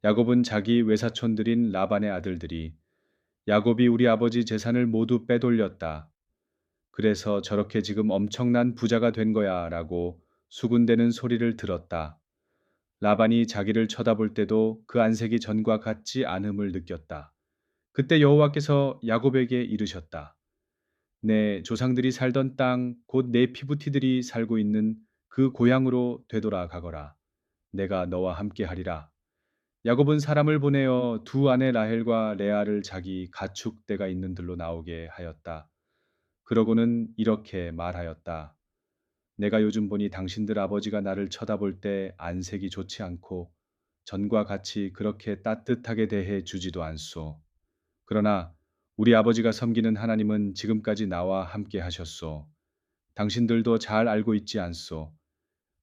야곱은 자기 외사촌들인 라반의 아들들이 야곱이 우리 아버지 재산을 모두 빼돌렸다. 그래서 저렇게 지금 엄청난 부자가 된 거야 라고 수군대는 소리를 들었다. 라반이 자기를 쳐다볼 때도 그 안색이 전과 같지 않음을 느꼈다. 그때 여호와께서 야곱에게 이르셨다. 내 조상들이 살던 땅, 곧 내 피부티들이 살고 있는 그 고향으로 되돌아 가거라. 내가 너와 함께 하리라. 야곱은 사람을 보내어 두 아내 라헬과 레아를 자기 가축대가 있는 들로 나오게 하였다. 그러고는 이렇게 말하였다. 내가 요즘 보니 당신들 아버지가 나를 쳐다볼 때 안색이 좋지 않고 전과 같이 그렇게 따뜻하게 대해 주지도 않소. 그러나 우리 아버지가 섬기는 하나님은 지금까지 나와 함께 하셨소. 당신들도 잘 알고 있지 않소.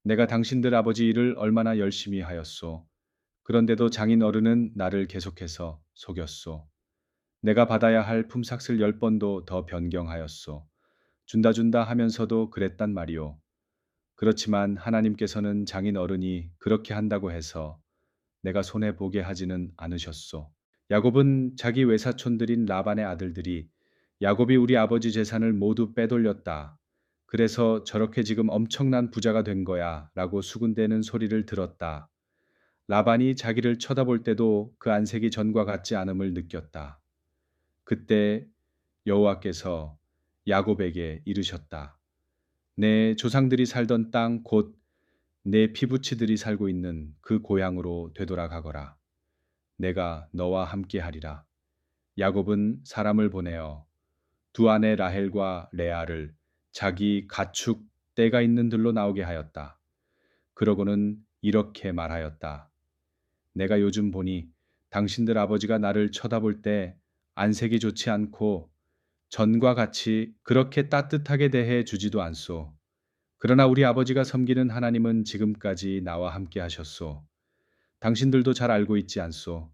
내가 당신들 아버지 일을 얼마나 열심히 하였소. 그런데도 장인 어른은 나를 계속해서 속였소. 내가 받아야 할 품삯을 10번도 더 변경하였소. 준다 하면서도 그랬단 말이오. 그렇지만 하나님께서는 장인 어른이 그렇게 한다고 해서 내가 손해 보게 하지는 않으셨소. 야곱은 자기 외사촌들인 라반의 아들들이 야곱이 우리 아버지 재산을 모두 빼돌렸다. 그래서 저렇게 지금 엄청난 부자가 된 거야 라고 수군대는 소리를 들었다. 라반이 자기를 쳐다볼 때도 그 안색이 전과 같지 않음을 느꼈다. 그때 여호와께서 야곱에게 이르셨다. 내 조상들이 살던 땅 곧 내 피부치들이 살고 있는 그 고향으로 되돌아 가거라. 내가 너와 함께 하리라. 야곱은 사람을 보내어 두 아내 라헬과 레아를 자기 가축 떼가 있는 들로 나오게 하였다. 그러고는 이렇게 말하였다. 내가 요즘 보니 당신들 아버지가 나를 쳐다볼 때 안색이 좋지 않고 전과 같이 그렇게 따뜻하게 대해 주지도 않소. 그러나 우리 아버지가 섬기는 하나님은 지금까지 나와 함께 하셨소. 당신들도 잘 알고 있지 않소.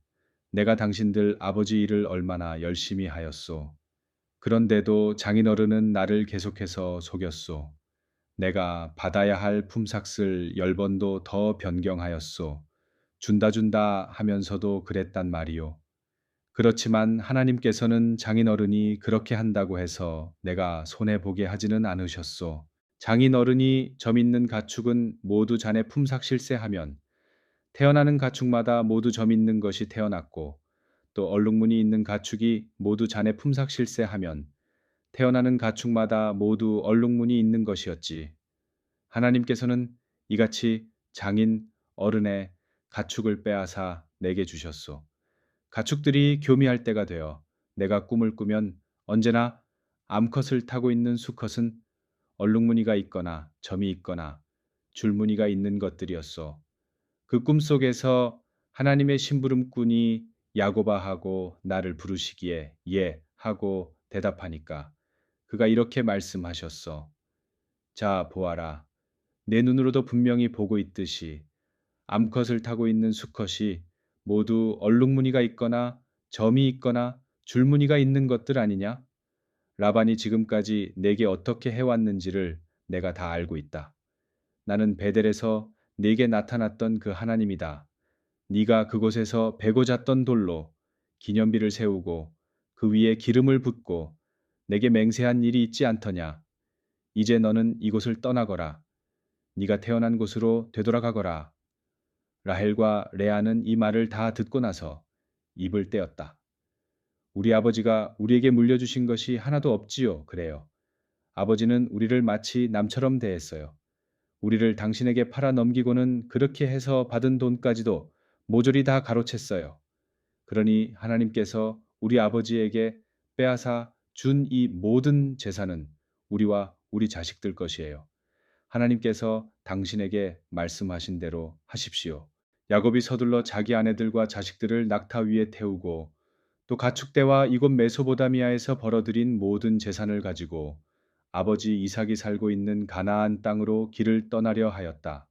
내가 당신들 아버지 일을 얼마나 열심히 하였소. 그런데도 장인어른은 나를 계속해서 속였소. 내가 받아야 할 품삯을 10번도 더 변경하였소. 준다 하면서도 그랬단 말이요. 그렇지만 하나님께서는 장인어른이 그렇게 한다고 해서 내가 손해보게 하지는 않으셨소. 장인어른이 점 있는 가축은 모두 자네 품삯일세하면 태어나는 가축마다 모두 점 있는 것이 태어났고 또 얼룩무늬 있는 가축이 모두 자네 품삯일세하면 태어나는 가축마다 모두 얼룩무늬 있는 것이었지. 하나님께서는 이같이 장인 어른의 가축을 빼앗아 내게 주셨소. 가축들이 교미할 때가 되어 내가 꿈을 꾸면 언제나 암컷을 타고 있는 수컷은 얼룩무늬가 있거나 점이 있거나 줄무늬가 있는 것들이었소. 그 꿈속에서 하나님의 심부름꾼이 야고바 하고 나를 부르시기에 예 하고 대답하니까 그가 이렇게 말씀하셨어. 자, 보아라. 내 눈으로도 분명히 보고 있듯이 암컷을 타고 있는 수컷이 모두 얼룩무늬가 있거나 점이 있거나 줄무늬가 있는 것들 아니냐? 라반이 지금까지 내게 어떻게 해왔는지를 내가 다 알고 있다. 나는 베델에서 네게 나타났던 그 하나님이다. 네가 그곳에서 베고 잤던 돌로 기념비를 세우고 그 위에 기름을 붓고 내게 맹세한 일이 있지 않더냐? 이제 너는 이곳을 떠나거라. 네가 태어난 곳으로 되돌아가거라. 라헬과 레아는 이 말을 다 듣고 나서 입을 떼었다. 우리 아버지가 우리에게 물려주신 것이 하나도 없지요. 그래요. 아버지는 우리를 마치 남처럼 대했어요. 우리를 당신에게 팔아 넘기고는 그렇게 해서 받은 돈까지도 모조리 다 가로챘어요. 그러니 하나님께서 우리 아버지에게 빼앗아 준 이 모든 재산은 우리와 우리 자식들 것이에요. 하나님께서 당신에게 말씀하신 대로 하십시오. 야곱이 서둘러 자기 아내들과 자식들을 낙타 위에 태우고 또 가축대와 이곳 메소보다미아에서 벌어들인 모든 재산을 가지고 아버지 이삭이 살고 있는 가나안 땅으로 길을 떠나려 하였다.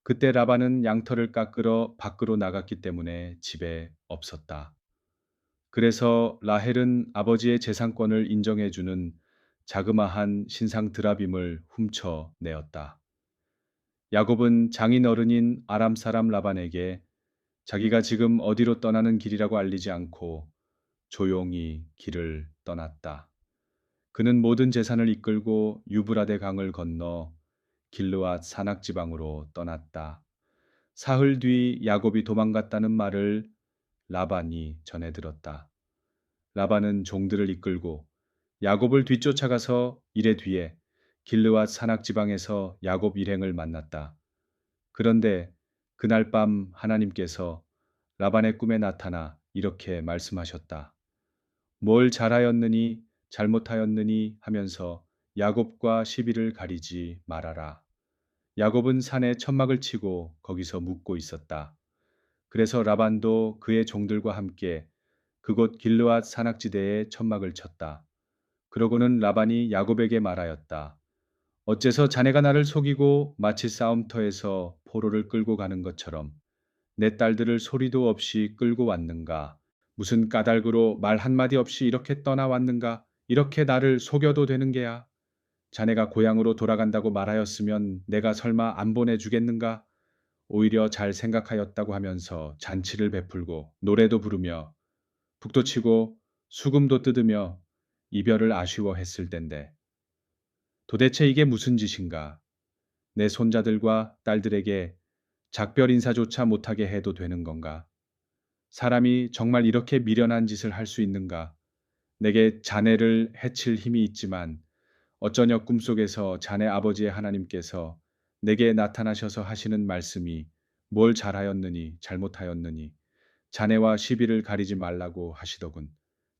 그때 라반은 양털을 깎으러 밖으로 나갔기 때문에 집에 없었다. 그래서 라헬은 아버지의 재산권을 인정해주는 자그마한 신상 드라빔을 훔쳐 내었다. 야곱은 장인 어른인 아람 사람 라반에게 자기가 지금 어디로 떠나는 길이라고 알리지 않고 조용히 길을 떠났다. 그는 모든 재산을 이끌고 유브라데 강을 건너 길르앗 산악지방으로 떠났다. 사흘 뒤 야곱이 도망갔다는 말을 라반이 전해 들었다. 라반은 종들을 이끌고 야곱을 뒤쫓아가서 이래 뒤에 길르앗 산악지방에서 야곱 일행을 만났다. 그런데 그날 밤 하나님께서 라반의 꿈에 나타나 이렇게 말씀하셨다. 뭘 잘하였느니 잘못하였느니 하면서 야곱과 시비를 가리지 말아라. 야곱은 산에 천막을 치고 거기서 묵고 있었다. 그래서 라반도 그의 종들과 함께 그곳 길르앗 산악지대에 천막을 쳤다. 그러고는 라반이 야곱에게 말하였다. 어째서 자네가 나를 속이고 마치 싸움터에서 포로를 끌고 가는 것처럼 내 딸들을 소리도 없이 끌고 왔는가? 무슨 까닭으로 말 한마디 없이 이렇게 떠나왔는가? 이렇게 나를 속여도 되는 게야? 자네가 고향으로 돌아간다고 말하였으면 내가 설마 안 보내주겠는가? 오히려 잘 생각하였다고 하면서 잔치를 베풀고 노래도 부르며 북도 치고 수금도 뜯으며 이별을 아쉬워했을 텐데 도대체 이게 무슨 짓인가? 내 손자들과 딸들에게 작별 인사조차 못하게 해도 되는 건가? 사람이 정말 이렇게 미련한 짓을 할 수 있는가? 내게 자네를 해칠 힘이 있지만 어쩌냐 꿈속에서 자네 아버지의 하나님께서 내게 나타나셔서 하시는 말씀이 뭘 잘하였느니 잘못하였느니 자네와 시비를 가리지 말라고 하시더군.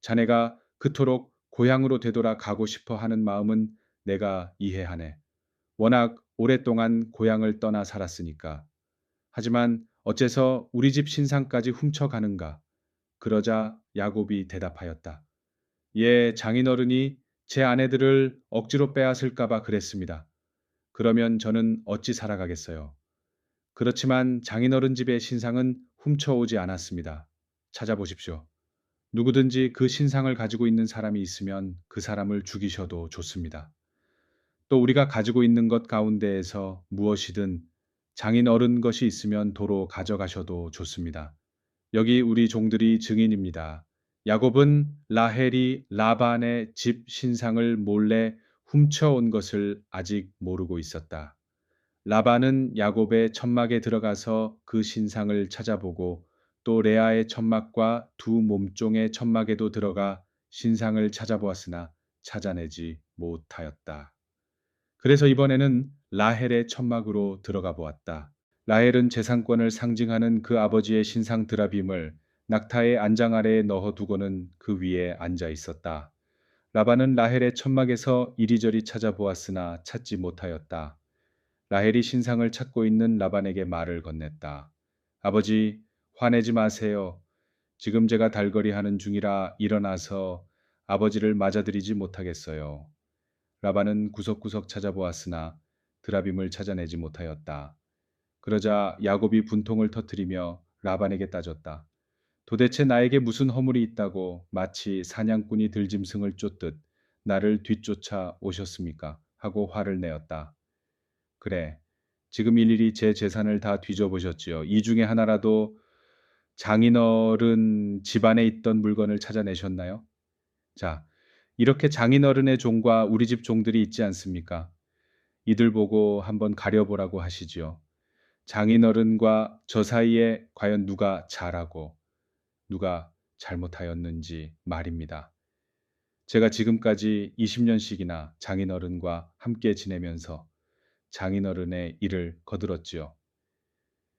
자네가 그토록 고향으로 되돌아 가고 싶어 하는 마음은 내가 이해하네. 워낙 오랫동안 고향을 떠나 살았으니까. 하지만 어째서 우리 집 신상까지 훔쳐가는가? 그러자 야곱이 대답하였다. 예, 장인어른이 제 아내들을 억지로 빼앗을까봐 그랬습니다. 그러면 저는 어찌 살아가겠어요. 그렇지만 장인어른 집의 신상은 훔쳐오지 않았습니다. 찾아보십시오. 누구든지 그 신상을 가지고 있는 사람이 있으면 그 사람을 죽이셔도 좋습니다. 또 우리가 가지고 있는 것 가운데에서 무엇이든 장인 어른 것이 있으면 도로 가져가셔도 좋습니다. 여기 우리 종들이 증인입니다. 야곱은 라헬이 라반의 집 신상을 몰래 훔쳐온 것을 아직 모르고 있었다. 라반은 야곱의 천막에 들어가서 그 신상을 찾아보고 또 레아의 천막과 두 몸종의 천막에도 들어가 신상을 찾아보았으나 찾아내지 못하였다. 그래서 이번에는 라헬의 천막으로 들어가 보았다. 라헬은 재산권을 상징하는 그 아버지의 신상 드라빔을 낙타의 안장 아래에 넣어 두고는 그 위에 앉아 있었다. 라반은 라헬의 천막에서 이리저리 찾아보았으나 찾지 못하였다. 라헬이 신상을 찾고 있는 라반에게 말을 건넸다. 아버지, 화내지 마세요. 지금 제가 달거리 하는 중이라 일어나서 아버지를 맞아들이지 못하겠어요. 라반은 구석구석 찾아보았으나 드라빔을 찾아내지 못하였다. 그러자 야곱이 분통을 터뜨리며 라반에게 따졌다. 도대체 나에게 무슨 허물이 있다고 마치 사냥꾼이 들짐승을 쫓듯 나를 뒤쫓아 오셨습니까? 하고 화를 내었다. 그래, 지금 일일이 제 재산을 다 뒤져보셨지요. 이 중에 하나라도 장인어른 집안에 있던 물건을 찾아내셨나요? 자, 이렇게 장인어른의 종과 우리 집 종들이 있지 않습니까? 이들 보고 한번 가려보라고 하시지요. 장인어른과 저 사이에 과연 누가 잘하고 누가 잘못하였는지 말입니다. 제가 지금까지 20년씩이나 장인어른과 함께 지내면서 장인어른의 일을 거들었지요.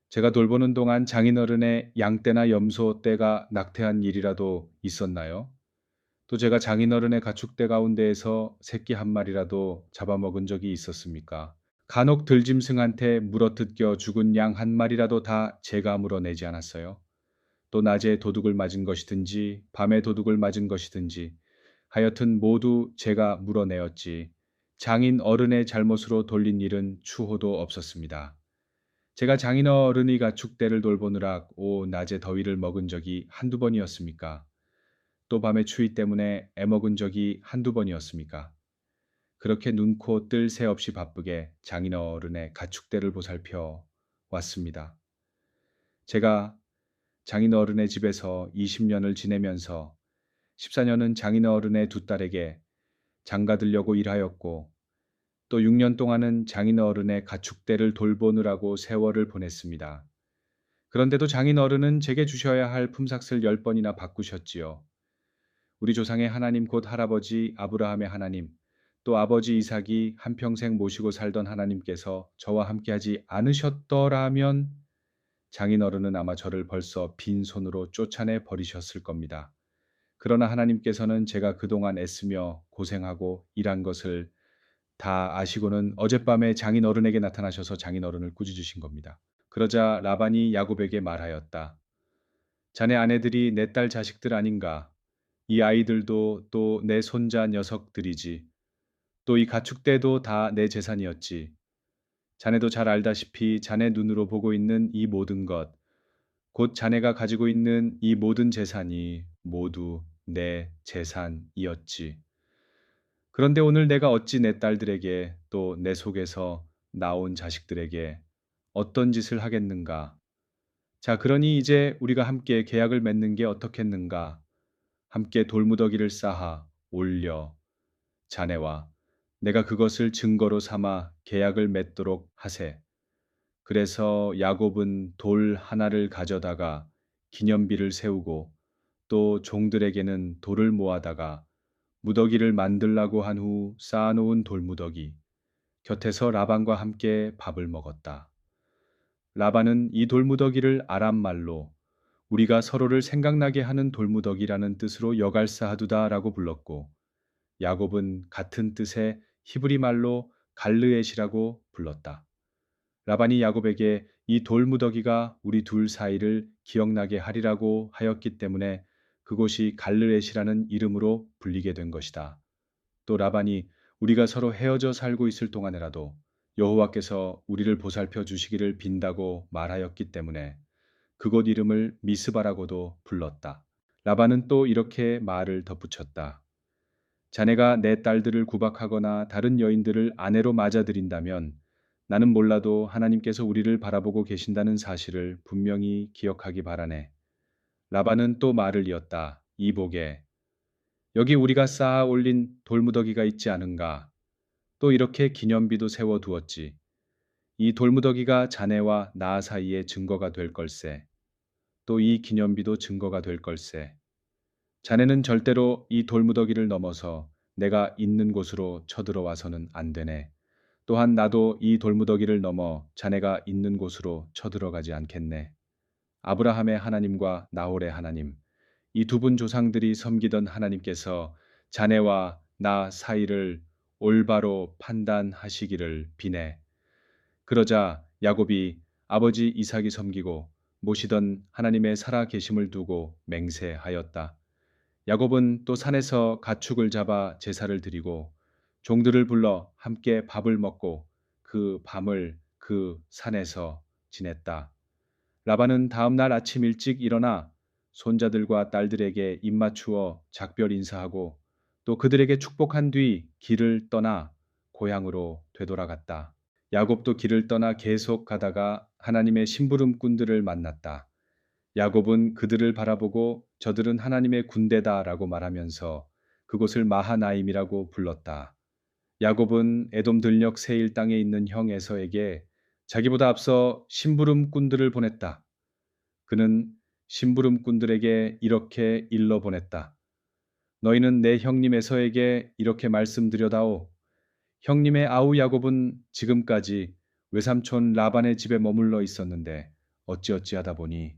제가 돌보는 동안 장인어른의 양떼나 염소 떼가 낙태한 일이라도 있었나요? 또 제가 장인어른의 가축대 가운데에서 새끼 한 마리라도 잡아먹은 적이 있었습니까? 간혹 들짐승한테 물어뜯겨 죽은 양 한 마리라도 다 제가 물어내지 않았어요. 또 낮에 도둑을 맞은 것이든지 밤에 도둑을 맞은 것이든지 하여튼 모두 제가 물어내었지. 장인 어른의 잘못으로 돌린 일은 추호도 없었습니다. 제가 장인 어른이 가축대를 돌보느라 낮에 더위를 먹은 적이 한두 번이었습니까? 또 밤에 추위 때문에 애먹은 적이 한두 번이었습니까? 그렇게 눈코 뜰 새 없이 바쁘게 장인어른의 가축대를 보살펴 왔습니다. 제가 장인어른의 집에서 20년을 지내면서 14년은 장인어른의 두 딸에게 장가들려고 일하였고 또 6년 동안은 장인어른의 가축대를 돌보느라고 세월을 보냈습니다. 그런데도 장인어른은 제게 주셔야 할 품삯을 10번이나 바꾸셨지요. 우리 조상의 하나님 곧 할아버지 아브라함의 하나님, 또 아버지 이삭이 한평생 모시고 살던 하나님께서 저와 함께하지 않으셨더라면 장인어른은 아마 저를 벌써 빈손으로 쫓아내 버리셨을 겁니다. 그러나 하나님께서는 제가 그동안 애쓰며 고생하고 일한 것을 다 아시고는 어젯밤에 장인어른에게 나타나셔서 장인어른을 꾸짖으신 겁니다. 그러자 라반이 야곱에게 말하였다. 자네 아내들이 내 딸 자식들 아닌가? 이 아이들도 또 내 손자 녀석들이지. 또 이 가축대도 다 내 재산이었지. 자네도 잘 알다시피 자네 눈으로 보고 있는 이 모든 것, 곧 자네가 가지고 있는 이 모든 재산이 모두 내 재산이었지. 그런데 오늘 내가 어찌 내 딸들에게 또 내 속에서 나온 자식들에게 어떤 짓을 하겠는가? 자, 그러니 이제 우리가 함께 계약을 맺는 게 어떻겠는가? 함께 돌무더기를 쌓아 올려 자네와 내가 그것을 증거로 삼아 계약을 맺도록 하세. 그래서 야곱은 돌 하나를 가져다가 기념비를 세우고 또 종들에게는 돌을 모아다가 무더기를 만들라고 한 후 쌓아놓은 돌무더기 곁에서 라반과 함께 밥을 먹었다. 라반은 이 돌무더기를 아람 말로 우리가 서로를 생각나게 하는 돌무더기라는 뜻으로 여갈사하두다라고 불렀고 야곱은 같은 뜻의 히브리 말로 갈르엣이라고 불렀다. 라반이 야곱에게 이 돌무더기가 우리 둘 사이를 기억나게 하리라고 하였기 때문에 그곳이 갈르엣이라는 이름으로 불리게 된 것이다. 또 라반이 우리가 서로 헤어져 살고 있을 동안에라도 여호와께서 우리를 보살펴 주시기를 빈다고 말하였기 때문에 그곳 이름을 미스바라고도 불렀다. 라반은 또 이렇게 말을 덧붙였다. 자네가 내 딸들을 구박하거나 다른 여인들을 아내로 맞아들인다면 나는 몰라도 하나님께서 우리를 바라보고 계신다는 사실을 분명히 기억하기 바라네. 라반은 또 말을 이었다. 이복에 여기 우리가 쌓아 올린 돌무더기가 있지 않은가? 또 이렇게 기념비도 세워 두었지. 이 돌무더기가 자네와 나 사이의 증거가 될 걸세. 또 이 기념비도 증거가 될 걸세. 자네는 절대로 이 돌무더기를 넘어서 내가 있는 곳으로 쳐들어와서는 안 되네. 또한 나도 이 돌무더기를 넘어 자네가 있는 곳으로 쳐들어가지 않겠네. 아브라함의 하나님과 나홀의 하나님, 이 두 분 조상들이 섬기던 하나님께서 자네와 나 사이를 올바로 판단하시기를 비네. 그러자 야곱이 아버지 이삭이 섬기고 모시던 하나님의 살아 계심을 두고 맹세하였다. 야곱은 또 산에서 가축을 잡아 제사를 드리고 종들을 불러 함께 밥을 먹고 그 밤을 그 산에서 지냈다. 라반은 다음 날 아침 일찍 일어나 손자들과 딸들에게 입맞추어 작별 인사하고 또 그들에게 축복한 뒤 길을 떠나 고향으로 되돌아갔다. 야곱도 길을 떠나 계속 가다가 하나님의 심부름꾼들을 만났다. 야곱은 그들을 바라보고 저들은 하나님의 군대다라고 말하면서 그곳을 마하나임이라고 불렀다. 야곱은 에돔 들녘 세일 땅에 있는 형 에서에게 자기보다 앞서 심부름꾼들을 보냈다. 그는 심부름꾼들에게 이렇게 일러 보냈다. 너희는 내 형님 에서에게 이렇게 말씀드려다오. 형님의 아우 야곱은 지금까지 외삼촌 라반의 집에 머물러 있었는데 어찌어찌하다 보니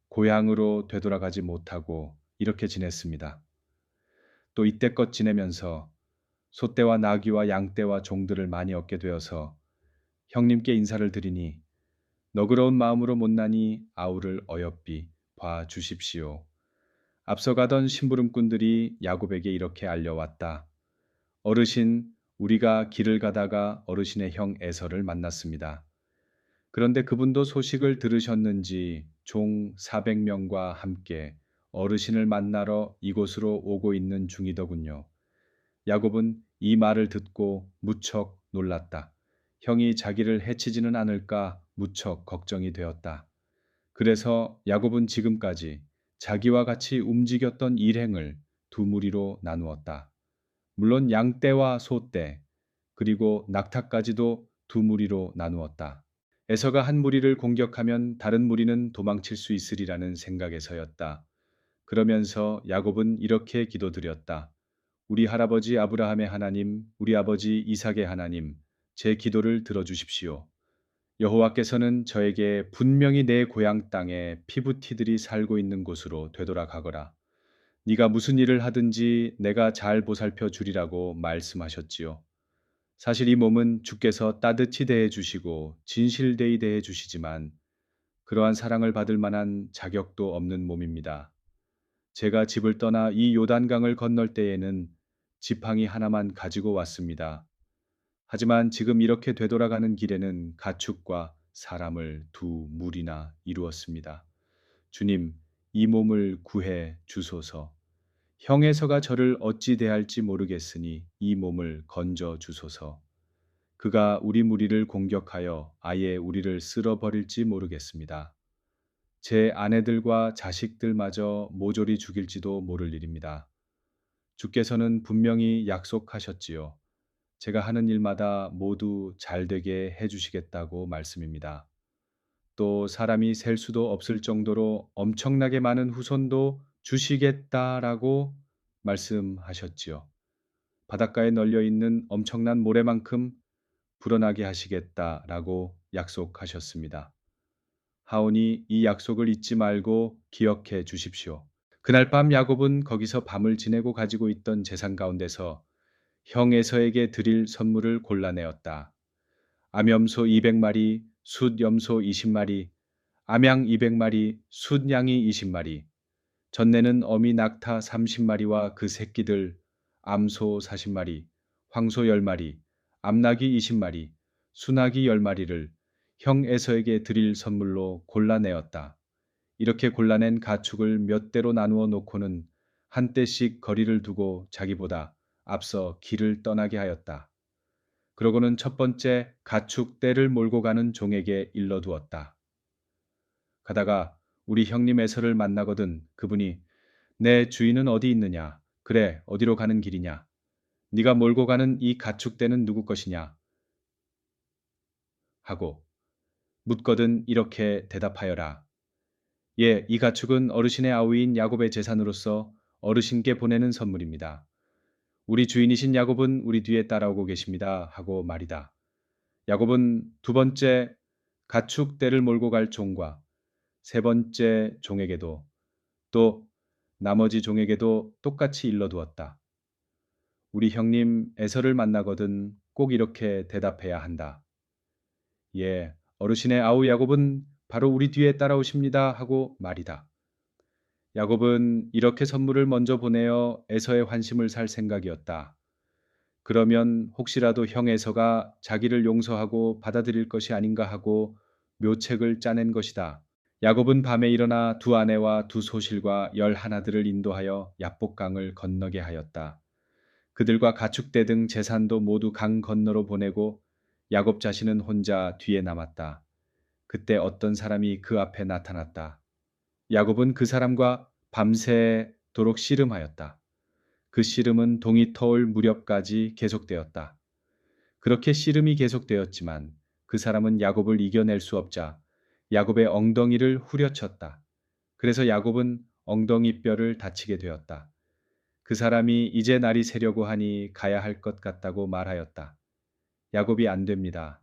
고향으로 되돌아가지 못하고 이렇게 지냈습니다. 또 이때껏 지내면서 소떼와 나귀와 양떼와 종들을 많이 얻게 되어서 형님께 인사를 드리니 너그러운 마음으로 못나니 아우를 어여삐 봐 주십시오. 앞서가던 심부름꾼들이 야곱에게 이렇게 알려왔다. 어르신, 우리가 길을 가다가 어르신의 형 에서를 만났습니다. 그런데 그분도 소식을 들으셨는지 종 400명과 함께 어르신을 만나러 이곳으로 오고 있는 중이더군요. 야곱은 이 말을 듣고 무척 놀랐다. 형이 자기를 해치지는 않을까 무척 걱정이 되었다. 그래서 야곱은 지금까지 자기와 같이 움직였던 일행을 두 무리로 나누었다. 물론 양떼와 소떼, 그리고 낙타까지도 두 무리로 나누었다. 에서가 한 무리를 공격하면 다른 무리는 도망칠 수 있으리라는 생각에서였다. 그러면서 야곱은 이렇게 기도드렸다. 우리 할아버지 아브라함의 하나님, 우리 아버지 이삭의 하나님, 제 기도를 들어주십시오. 여호와께서는 저에게 분명히 내 고향 땅에 피부티들이 살고 있는 곳으로 되돌아가거라. 네가 무슨 일을 하든지 내가 잘 보살펴 주리라고 말씀하셨지요. 사실 이 몸은 주께서 따뜻히 대해 주시고 진실되이 대해 주시지만 그러한 사랑을 받을 만한 자격도 없는 몸입니다. 제가 집을 떠나 이 요단강을 건널 때에는 지팡이 하나만 가지고 왔습니다. 하지만 지금 이렇게 되돌아가는 길에는 가축과 사람을 두 무리나 이루었습니다. 주님, 이 몸을 구해 주소서. 형에서가 저를 어찌 대할지 모르겠으니 이 몸을 건져 주소서. 그가 우리 무리를 공격하여 아예 우리를 쓸어버릴지 모르겠습니다. 제 아내들과 자식들마저 모조리 죽일지도 모를 일입니다. 주께서는 분명히 약속하셨지요. 제가 하는 일마다 모두 잘 되게 해주시겠다고 말씀입니다. 또 사람이 셀 수도 없을 정도로 엄청나게 많은 후손도 주시겠다라고 말씀하셨지요. 바닷가에 널려 있는 엄청난 모래만큼 불어나게 하시겠다라고 약속하셨습니다. 하오니 이 약속을 잊지 말고 기억해 주십시오. 그날 밤 야곱은 거기서 밤을 지내고 가지고 있던 재산 가운데서 형 에서에게 드릴 선물을 골라내었다. 암염소 200마리, 숫염소 20마리, 암양 200마리, 숫양이 20마리, 전내는 어미 낙타 30마리와 그 새끼들, 암소 40마리, 황소 10마리, 암낙이 20마리, 순낙이 10마리를 형 에서에게 드릴 선물로 골라내었다. 이렇게 골라낸 가축을 몇 대로 나누어 놓고는 한 떼씩 거리를 두고 자기보다 앞서 길을 떠나게 하였다. 그러고는 첫 번째 가축 떼를 몰고 가는 종에게 일러두었다. 가다가 우리 형님 에서를 만나거든 그분이 내 주인은 어디 있느냐? 그래, 어디로 가는 길이냐? 네가 몰고 가는 이 가축 떼는 누구 것이냐? 하고 묻거든 이렇게 대답하여라. 예, 이 가축은 어르신의 아우인 야곱의 재산으로서 어르신께 보내는 선물입니다. 우리 주인이신 야곱은 우리 뒤에 따라오고 계십니다. 하고 말이다. 야곱은 두 번째 가축 떼를 몰고 갈 종과 세 번째 종에게도 또 나머지 종에게도 똑같이 일러두었다. 우리 형님 에서를 만나거든 꼭 이렇게 대답해야 한다. 예, 어르신의 아우 야곱은 바로 우리 뒤에 따라오십니다. 하고 말이다. 야곱은 이렇게 선물을 먼저 보내어 에서의 환심을 살 생각이었다. 그러면 혹시라도 형 에서가 자기를 용서하고 받아들일 것이 아닌가 하고 묘책을 짜낸 것이다. 야곱은 밤에 일어나 두 아내와 두 소실과 11들을 인도하여 야복강을 건너게 하였다. 그들과 가축대 등 재산도 모두 강 건너로 보내고 야곱 자신은 혼자 뒤에 남았다. 그때 어떤 사람이 그 앞에 나타났다. 야곱은 그 사람과 밤새도록 씨름하였다. 그 씨름은 동이 터올 무렵까지 계속되었다. 그렇게 씨름이 계속되었지만 그 사람은 야곱을 이겨낼 수 없자 야곱의 엉덩이를 후려쳤다. 그래서 야곱은 엉덩이 뼈를 다치게 되었다. 그 사람이 이제 날이 새려고 하니 가야 할 것 같다고 말하였다. 야곱이 안 됩니다.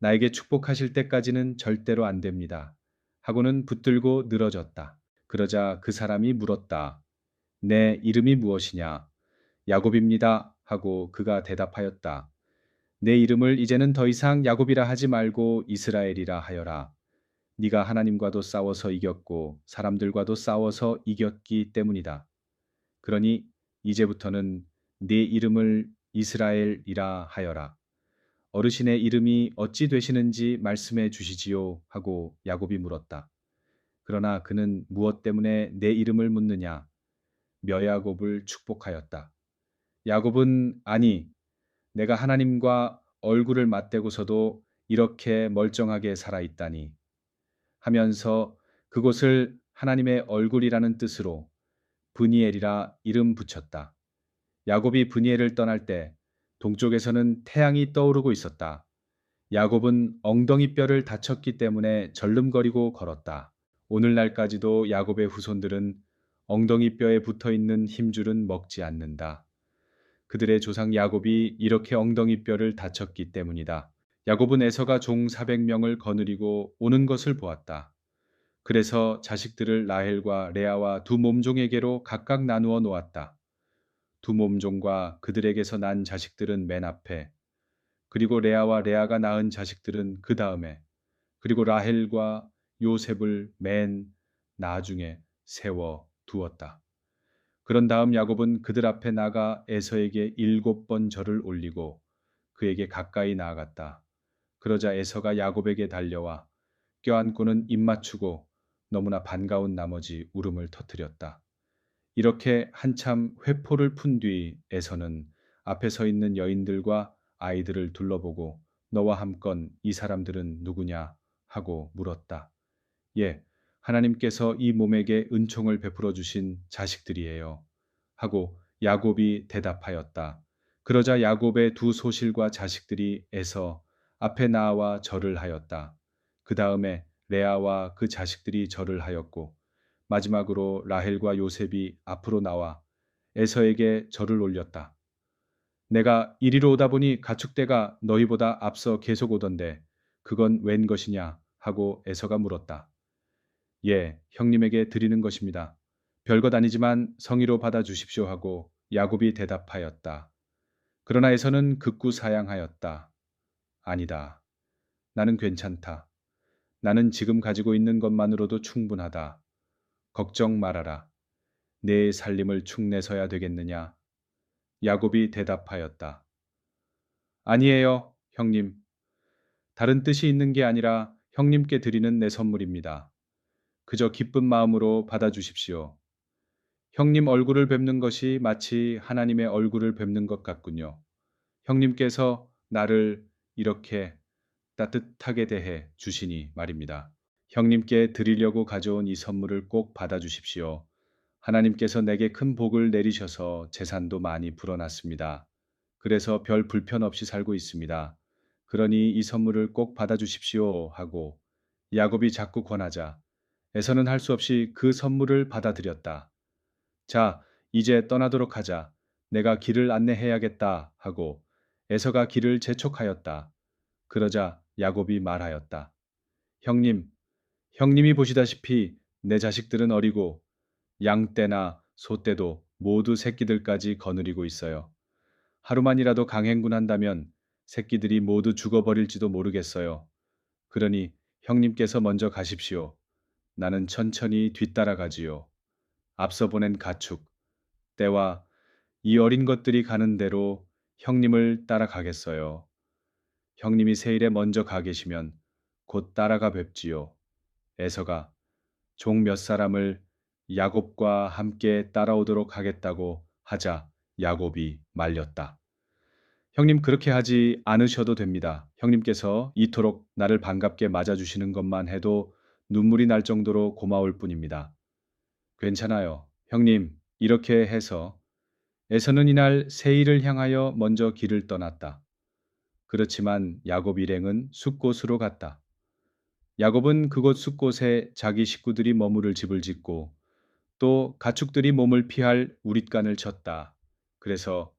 나에게 축복하실 때까지는 절대로 안 됩니다. 하고는 붙들고 늘어졌다. 그러자 그 사람이 물었다. 내 이름이 무엇이냐? 야곱입니다. 하고 그가 대답하였다. 내 이름을 이제는 더 이상 야곱이라 하지 말고 이스라엘이라 하여라. 네가 하나님과도 싸워서 이겼고 사람들과도 싸워서 이겼기 때문이다. 그러니 이제부터는 네 이름을 이스라엘이라 하여라. 어르신의 이름이 어찌 되시는지 말씀해 주시지요 하고 야곱이 물었다. 그러나 그는 무엇 때문에 내 이름을 묻느냐? 묘야곱을 축복하였다. 야곱은 아니 내가 하나님과 얼굴을 맞대고서도 이렇게 멀쩡하게 살아 있다니 하면서 그곳을 하나님의 얼굴이라는 뜻으로 브니엘이라 이름 붙였다. 야곱이 브니엘을 떠날 때 동쪽에서는 태양이 떠오르고 있었다. 야곱은 엉덩이 뼈를 다쳤기 때문에 절름거리고 걸었다. 오늘날까지도 야곱의 후손들은 엉덩이 뼈에 붙어 있는 힘줄은 먹지 않는다. 그들의 조상 야곱이 이렇게 엉덩이 뼈를 다쳤기 때문이다. 야곱은 에서가 종 400명을 거느리고 오는 것을 보았다. 그래서 자식들을 라헬과 레아와 두 몸종에게로 각각 나누어 놓았다. 두 몸종과 그들에게서 난 자식들은 맨 앞에, 그리고 레아와 레아가 낳은 자식들은 그 다음에, 그리고 라헬과 요셉을 맨 나중에 세워 두었다. 그런 다음 야곱은 그들 앞에 나가 에서에게 7번 절을 올리고 그에게 가까이 나아갔다. 그러자 에서가 야곱에게 달려와 껴안고는 입 맞추고 너무나 반가운 나머지 울음을 터뜨렸다. 이렇게 한참 회포를 푼 뒤 에서는 앞에 서 있는 여인들과 아이들을 둘러보고 너와 함건 이 사람들은 누구냐 하고 물었다. 예, 하나님께서 이 몸에게 은총을 베풀어 주신 자식들이에요. 하고 야곱이 대답하였다. 그러자 야곱의 두 소실과 자식들이 에서 앞에 나와 절을 하였다. 그 다음에 레아와 그 자식들이 절을 하였고 마지막으로 라헬과 요셉이 앞으로 나와 에서에게 절을 올렸다. 내가 이리로 오다 보니 가축대가 너희보다 앞서 계속 오던데 그건 웬 것이냐 하고 에서가 물었다. 예, 형님에게 드리는 것입니다. 별것 아니지만 성의로 받아 주십시오 하고 야곱이 대답하였다. 그러나 에서는 극구 사양하였다. 아니다. 나는 괜찮다. 나는 지금 가지고 있는 것만으로도 충분하다. 걱정 말아라. 내 살림을 축내서야 되겠느냐? 야곱이 대답하였다. 아니에요, 형님. 다른 뜻이 있는 게 아니라 형님께 드리는 내 선물입니다. 그저 기쁜 마음으로 받아주십시오. 형님 얼굴을 뵙는 것이 마치 하나님의 얼굴을 뵙는 것 같군요. 형님께서 나를 이렇게 따뜻하게 대해 주시니 말입니다. 형님께 드리려고 가져온 이 선물을 꼭 받아주십시오. 하나님께서 내게 큰 복을 내리셔서 재산도 많이 불어났습니다. 그래서 별 불편 없이 살고 있습니다. 그러니 이 선물을 꼭 받아주십시오 하고 야곱이 자꾸 권하자 에서는 할 수 없이 그 선물을 받아들였다. 자, 이제 떠나도록 하자. 내가 길을 안내해야겠다 하고 에서가 길을 재촉하였다. 그러자 야곱이 말하였다. 형님, 형님이 보시다시피 내 자식들은 어리고 양떼나 소떼도 모두 새끼들까지 거느리고 있어요. 하루만이라도 강행군한다면 새끼들이 모두 죽어버릴지도 모르겠어요. 그러니 형님께서 먼저 가십시오. 나는 천천히 뒤따라가지요. 앞서 보낸 가축, 떼와 이 어린 것들이 가는 대로 형님을 따라가겠어요. 형님이 세일에 먼저 가 계시면 곧 따라가 뵙지요. 에서가 종 몇 사람을 야곱과 함께 따라오도록 하겠다고 하자 야곱이 말렸다. 형님 그렇게 하지 않으셔도 됩니다. 형님께서 이토록 나를 반갑게 맞아주시는 것만 해도 눈물이 날 정도로 고마울 뿐입니다. 괜찮아요. 형님, 이렇게 해서 에서는 이날 세일을 향하여 먼저 길을 떠났다. 그렇지만 야곱 일행은 숲곳으로 갔다. 야곱은 그곳 숲곳에 자기 식구들이 머무를 집을 짓고 또 가축들이 몸을 피할 우릿간을 쳤다. 그래서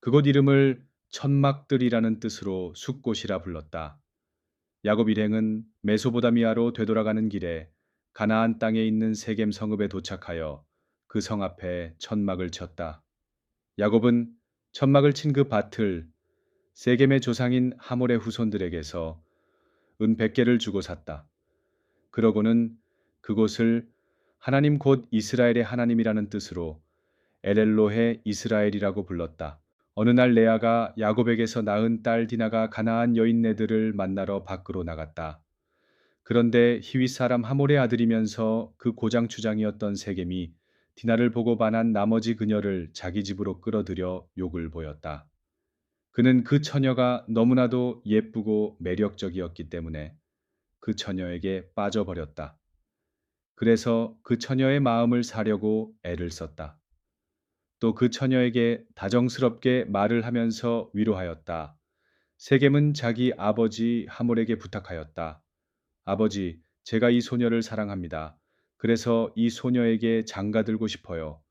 그곳 이름을 천막들이라는 뜻으로 숲곳이라 불렀다. 야곱 일행은 메소보다미아로 되돌아가는 길에 가나안 땅에 있는 세겜 성읍에 도착하여 그 성 앞에 천막을 쳤다. 야곱은 천막을 친 그 밭을 세겜의 조상인 하몰의 후손들에게서 은 100개를 주고 샀다. 그러고는 그곳을 하나님 곧 이스라엘의 하나님이라는 뜻으로 엘엘로헤 이스라엘이라고 불렀다. 어느 날 레아가 야곱에게서 낳은 딸 디나가 가나안 여인네들을 만나러 밖으로 나갔다. 그런데 히윗 사람 하몰의 아들이면서 그 고장주장이었던 세겜이 디나를 보고 반한 나머지 그녀를 자기 집으로 끌어들여 욕을 보였다. 그는 그 처녀가 너무나도 예쁘고 매력적이었기 때문에 그 처녀에게 빠져버렸다. 그래서 그 처녀의 마음을 사려고 애를 썼다. 또 그 처녀에게 다정스럽게 말을 하면서 위로하였다. 세겜은 자기 아버지 하몰에게 부탁하였다. 아버지, 제가 이 소녀를 사랑합니다. 그래서 이 소녀에게 장가들고 싶어요.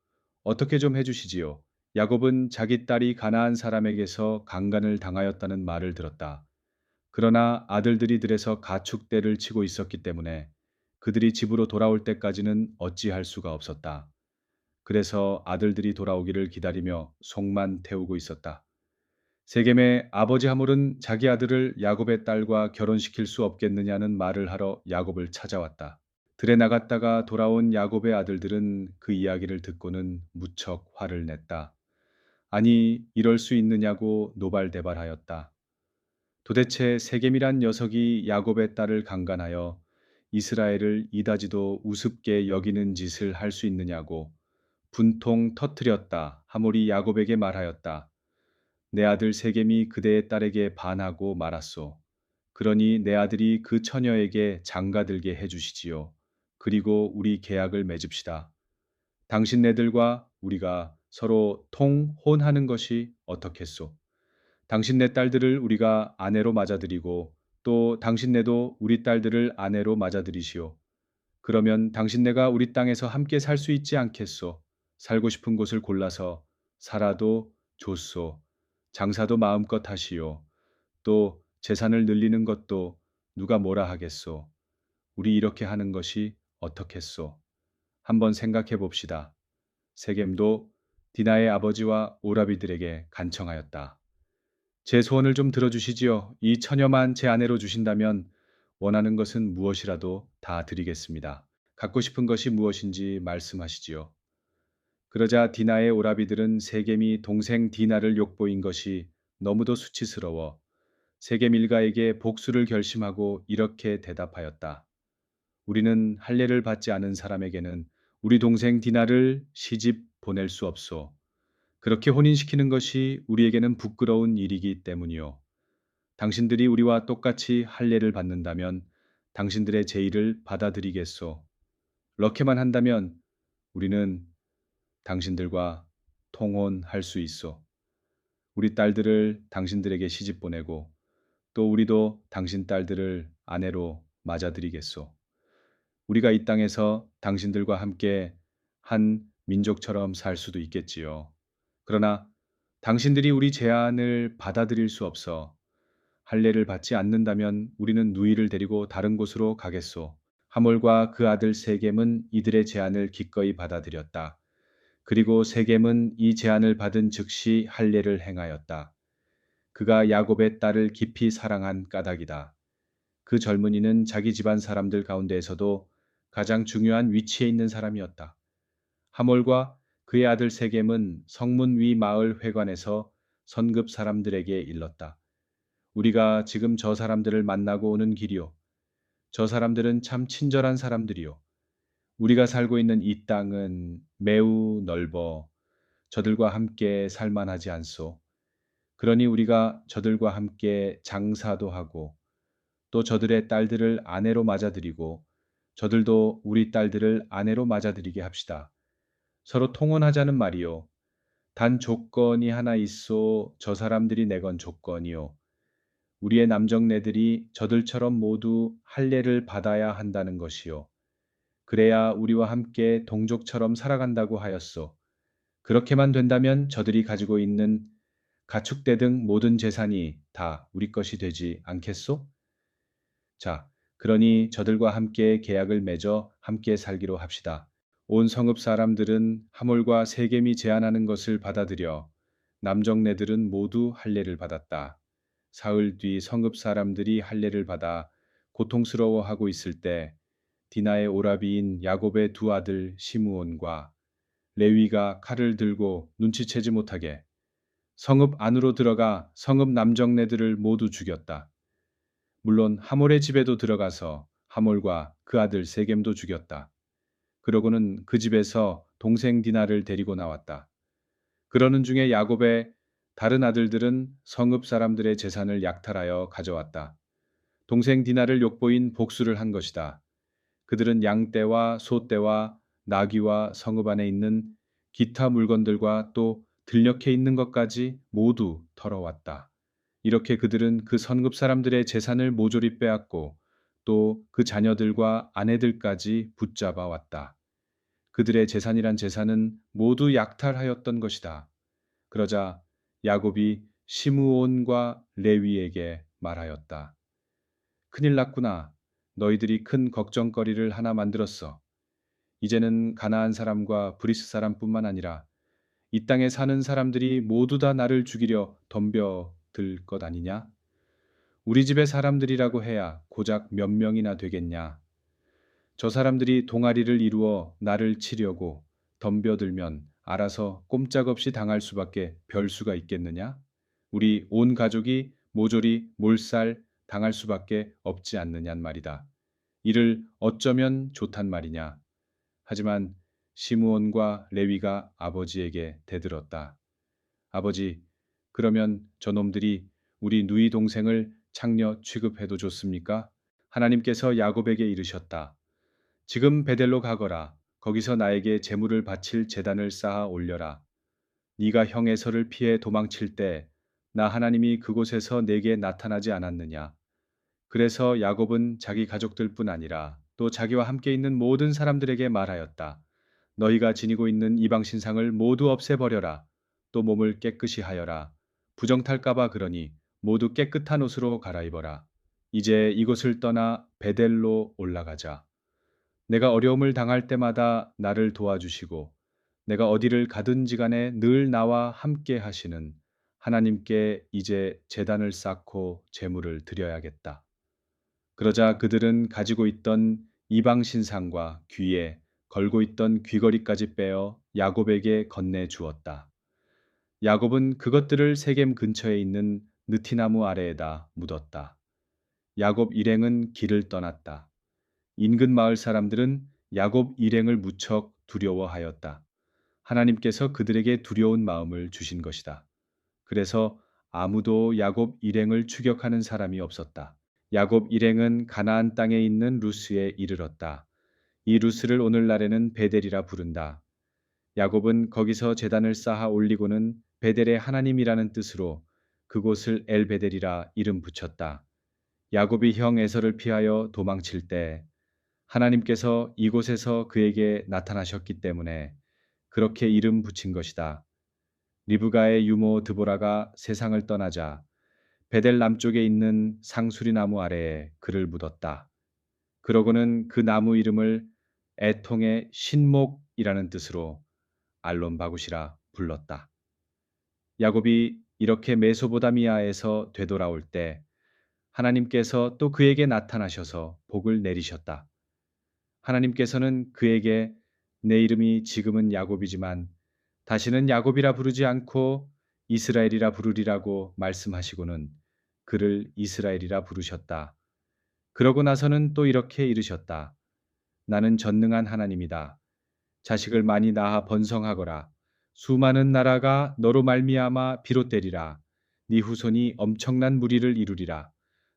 어떻게 좀 해주시지요. 야곱은 자기 딸이 가나안 사람에게서 강간을 당하였다는 말을 들었다. 그러나 아들들이 들에서 가축대를 치고 있었기 때문에 그들이 집으로 돌아올 때까지는 어찌할 수가 없었다. 그래서 아들들이 돌아오기를 기다리며 속만 태우고 있었다. 세겜의 아버지 하몰은 자기 아들을 야곱의 딸과 결혼시킬 수 없겠느냐는 말을 하러 야곱을 찾아왔다. 들에 나갔다가 돌아온 야곱의 아들들은 그 이야기를 듣고는 무척 화를 냈다. 아니, 이럴 수 있느냐고 노발대발하였다. 도대체 세겜이란 녀석이 야곱의 딸을 강간하여 이스라엘을 이다지도 우습게 여기는 짓을 할 수 있느냐고 분통 터뜨렸다. 하몰이 야곱에게 말하였다. 내 아들 세겜이 그대의 딸에게 반하고 말았소. 그러니 내 아들이 그 처녀에게 장가들게 해주시지요. 그리고 우리 계약을 맺읍시다. 당신네들과 우리가 서로 통혼하는 것이 어떻겠소? 당신네 딸들을 우리가 아내로 맞아들이고 또 당신네도 우리 딸들을 아내로 맞아들이시오. 그러면 당신네가 우리 땅에서 함께 살 수 있지 않겠소? 살고 싶은 곳을 골라서 살아도 좋소. 장사도 마음껏 하시오. 또 재산을 늘리는 것도 누가 뭐라 하겠소. 우리 이렇게 하는 것이 어떻겠소? 한번 생각해 봅시다. 세겜도 디나의 아버지와 오라비들에게 간청하였다. 제 소원을 좀 들어주시지요. 이 처녀만 제 아내로 주신다면 원하는 것은 무엇이라도 다 드리겠습니다. 갖고 싶은 것이 무엇인지 말씀하시지요. 그러자 디나의 오라비들은 세겜이 동생 디나를 욕보인 것이 너무도 수치스러워 세겜 일가에게 복수를 결심하고 이렇게 대답하였다. 우리는 할례를 받지 않은 사람에게는 우리 동생 디나를 시집 보낼 수 없소. 그렇게 혼인시키는 것이 우리에게는 부끄러운 일이기 때문이요. 당신들이 우리와 똑같이 할례를 받는다면 당신들의 제의를 받아들이겠소. 그렇게만 한다면 우리는 당신들과 통혼할 수 있소. 우리 딸들을 당신들에게 시집 보내고 또 우리도 당신 딸들을 아내로 맞아들이겠소. 우리가 이 땅에서 당신들과 함께 한 민족처럼 살 수도 있겠지요. 그러나 당신들이 우리 제안을 받아들일 수 없어 할례를 받지 않는다면 우리는 누이를 데리고 다른 곳으로 가겠소. 하몰과 그 아들 세겜은 이들의 제안을 기꺼이 받아들였다. 그리고 세겜은 이 제안을 받은 즉시 할례를 행하였다. 그가 야곱의 딸을 깊이 사랑한 까닭이다. 그 젊은이는 자기 집안 사람들 가운데에서도 가장 중요한 위치에 있는 사람이었다. 하몰과 그의 아들 세겜은 성문 위 마을 회관에서 선급 사람들에게 일렀다. 우리가 지금 저 사람들을 만나고 오는 길이요. 저 사람들은 참 친절한 사람들이요. 우리가 살고 있는 이 땅은 매우 넓어 저들과 함께 살만하지 않소. 그러니 우리가 저들과 함께 장사도 하고 또 저들의 딸들을 아내로 맞아들이고 저들도 우리 딸들을 아내로 맞아들이게 합시다. 서로 통혼하자는 말이요. 단 조건이 하나 있어 저 사람들이 내건 조건이요. 우리의 남정네들이 저들처럼 모두 할례를 받아야 한다는 것이요. 그래야 우리와 함께 동족처럼 살아간다고 하였소. 그렇게만 된다면 저들이 가지고 있는 가축대 등 모든 재산이 다 우리 것이 되지 않겠소? 자, 그러니 저들과 함께 계약을 맺어 함께 살기로 합시다. 온 성읍 사람들은 하몰과 세겜이 제안하는 것을 받아들여 남정네들은 모두 할례를 받았다. 사흘 뒤 성읍 사람들이 할례를 받아 고통스러워하고 있을 때 디나의 오라비인 야곱의 두 아들 시므온과 레위가 칼을 들고 눈치채지 못하게 성읍 안으로 들어가 성읍 남정네들을 모두 죽였다. 물론 하몰의 집에도 들어가서 하몰과 그 아들 세겜도 죽였다. 그러고는 그 집에서 동생 디나를 데리고 나왔다. 그러는 중에 야곱의 다른 아들들은 성읍 사람들의 재산을 약탈하여 가져왔다. 동생 디나를 욕보인 복수를 한 것이다. 그들은 양떼와 소떼와 나귀와 성읍 안에 있는 기타 물건들과 또 들녘에 있는 것까지 모두 털어왔다. 이렇게 그들은 그 선급 사람들의 재산을 모조리 빼앗고 또 그 자녀들과 아내들까지 붙잡아 왔다. 그들의 재산이란 재산은 모두 약탈하였던 것이다. 그러자 야곱이 시므온과 레위에게 말하였다. 큰일 났구나. 너희들이 큰 걱정거리를 하나 만들었어. 이제는 가나안 사람과 브리스 사람뿐만 아니라 이 땅에 사는 사람들이 모두 다 나를 죽이려 덤벼들 것 아니냐? 우리 집의 사람들이라고 해야 고작 몇 명이나 되겠냐? 저 사람들이 동아리를 이루어 나를 치려고 덤벼들면 알아서 꼼짝없이 당할 수밖에 별 수가 있겠느냐? 우리 온 가족이 모조리 몰살 당할 수밖에 없지 않느냔 말이다. 이를 어쩌면 좋단 말이냐? 하지만 시므온과 레위가 아버지에게 대들었다. 아버지, 그러면 저놈들이 우리 누이 동생을 창녀 취급해도 좋습니까? 하나님께서 야곱에게 이르셨다. 지금 베델로 가거라. 거기서 나에게 제물을 바칠 제단을 쌓아 올려라. 네가 형의 설을 피해 도망칠 때 나 하나님이 그곳에서 내게 나타나지 않았느냐? 그래서 야곱은 자기 가족들뿐 아니라 또 자기와 함께 있는 모든 사람들에게 말하였다. 너희가 지니고 있는 이방 신상을 모두 없애버려라. 또 몸을 깨끗이 하여라. 부정탈까봐 그러니 모두 깨끗한 옷으로 갈아입어라. 이제 이곳을 떠나 베델로 올라가자. 내가 어려움을 당할 때마다 나를 도와주시고 내가 어디를 가든지 간에 늘 나와 함께 하시는 하나님께 이제 제단을 쌓고 제물을 드려야겠다. 그러자 그들은 가지고 있던 이방 신상과 귀에 걸고 있던 귀걸이까지 빼어 야곱에게 건네 주었다. 야곱은 그것들을 세겜 근처에 있는 느티나무 아래에다 묻었다. 야곱 일행은 길을 떠났다. 인근 마을 사람들은 야곱 일행을 무척 두려워하였다. 하나님께서 그들에게 두려운 마음을 주신 것이다. 그래서 아무도 야곱 일행을 추격하는 사람이 없었다. 야곱 일행은 가나안 땅에 있는 루스에 이르렀다. 이 루스를 오늘날에는 베델이라 부른다. 야곱은 거기서 제단을 쌓아 올리고는 베델의 하나님이라는 뜻으로 그곳을 엘베델이라 이름 붙였다. 야곱이 형 에서를 피하여 도망칠 때 하나님께서 이곳에서 그에게 나타나셨기 때문에 그렇게 이름 붙인 것이다. 리브가의 유모 드보라가 세상을 떠나자 베델 남쪽에 있는 상수리 나무 아래에 그를 묻었다. 그러고는 그 나무 이름을 애통의 신목이라는 뜻으로 알론 바구시라 불렀다. 야곱이 이렇게 메소보다미아에서 되돌아올 때 하나님께서 또 그에게 나타나셔서 복을 내리셨다. 하나님께서는 그에게 내 이름이 지금은 야곱이지만 다시는 야곱이라 부르지 않고 이스라엘이라 부르리라고 말씀하시고는 그를 이스라엘이라 부르셨다. 그러고 나서는 또 이렇게 이르셨다. 나는 전능한 하나님이다. 자식을 많이 낳아 번성하거라. 수많은 나라가 너로 말미암아 비롯되리라. 네 후손이 엄청난 무리를 이루리라.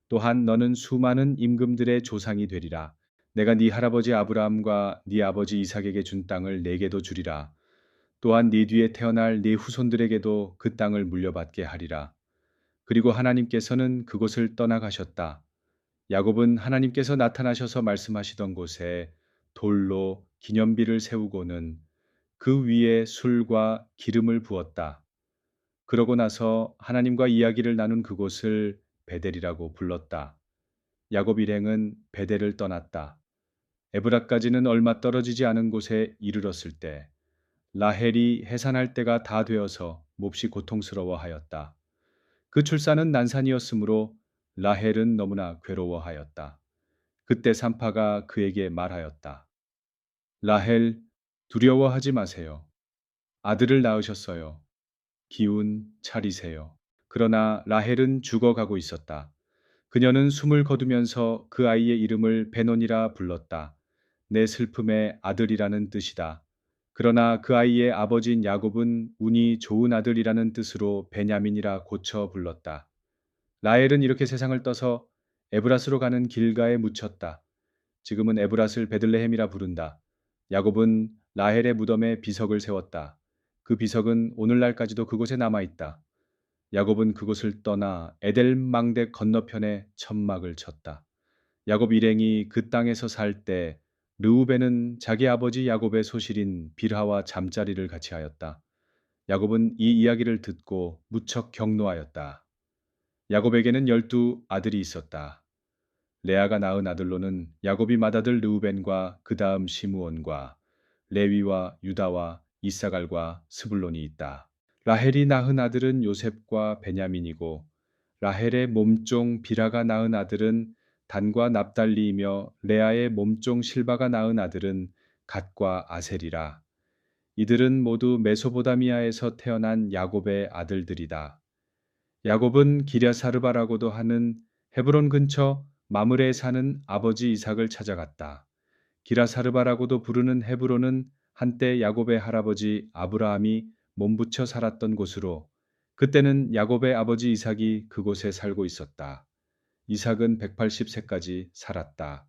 또한 너는 수많은 임금들의 조상이 되리라. 내가 네 할아버지 아브라함과 네 아버지 이삭에게 준 땅을 내게도 주리라. 또한 네 뒤에 태어날 네 후손들에게도 그 땅을 물려받게 하리라. 그리고 하나님께서는 그곳을 떠나가셨다. 야곱은 하나님께서 나타나셔서 말씀하시던 곳에 돌로 기념비를 세우고는 그 위에 술과 기름을 부었다. 그러고 나서 하나님과 이야기를 나눈 그곳을 베델이라고 불렀다. 야곱 일행은 베델을 떠났다. 에브라까지는 얼마 떨어지지 않은 곳에 이르렀을 때 라헬이 해산할 때가 다 되어서 몹시 고통스러워하였다. 그 출산은 난산이었으므로 라헬은 너무나 괴로워하였다. 그때 산파가 그에게 말하였다. 라헬, 두려워하지 마세요. 아들을 낳으셨어요. 기운 차리세요. 그러나 라헬은 죽어가고 있었다. 그녀는 숨을 거두면서 그 아이의 이름을 베논이라 불렀다. 내 슬픔의 아들이라는 뜻이다. 그러나 그 아이의 아버지인 야곱은 운이 좋은 아들이라는 뜻으로 베냐민이라 고쳐 불렀다. 라헬은 이렇게 세상을 떠서 에브라스로 가는 길가에 묻혔다. 지금은 에브랏을 베들레헴이라 부른다. 야곱은 라헬의 무덤에 비석을 세웠다. 그 비석은 오늘날까지도 그곳에 남아 있다. 야곱은 그곳을 떠나 에델망대 건너편에 천막을 쳤다. 야곱 일행이 그 땅에서 살 때 르우벤은 자기 아버지 야곱의 소실인 빌하와 잠자리를 같이 하였다. 야곱은 이 이야기를 듣고 무척 경노하였다. 야곱에게는 12 아들이 있었다. 레아가 낳은 아들로는 야곱이 맏아들 르우벤과 그 다음 시므온과 레위와 유다와 이사갈과 스불론이 있다. 라헬이 낳은 아들은 요셉과 베냐민이고 라헬의 몸종 비라가 낳은 아들은 단과 납달리이며 레아의 몸종 실바가 낳은 아들은 갓과 아셀이라. 이들은 모두 메소보다미아에서 태어난 야곱의 아들들이다. 야곱은 기랴사르바라고도 하는 헤브론 근처 마므레에 사는 아버지 이삭을 찾아갔다. 기라사르바라고도 부르는 헤브론은 한때 야곱의 할아버지 아브라함이 몸부쳐 살았던 곳으로 그때는 야곱의 아버지 이삭이 그곳에 살고 있었다. 이삭은 180세까지 살았다.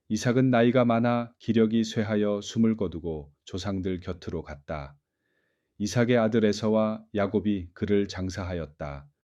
이삭은 나이가 많아 기력이 쇠하여 숨을 거두고 조상들 곁으로 갔다. 이삭의 아들 에서와 야곱이 그를 장사하였다.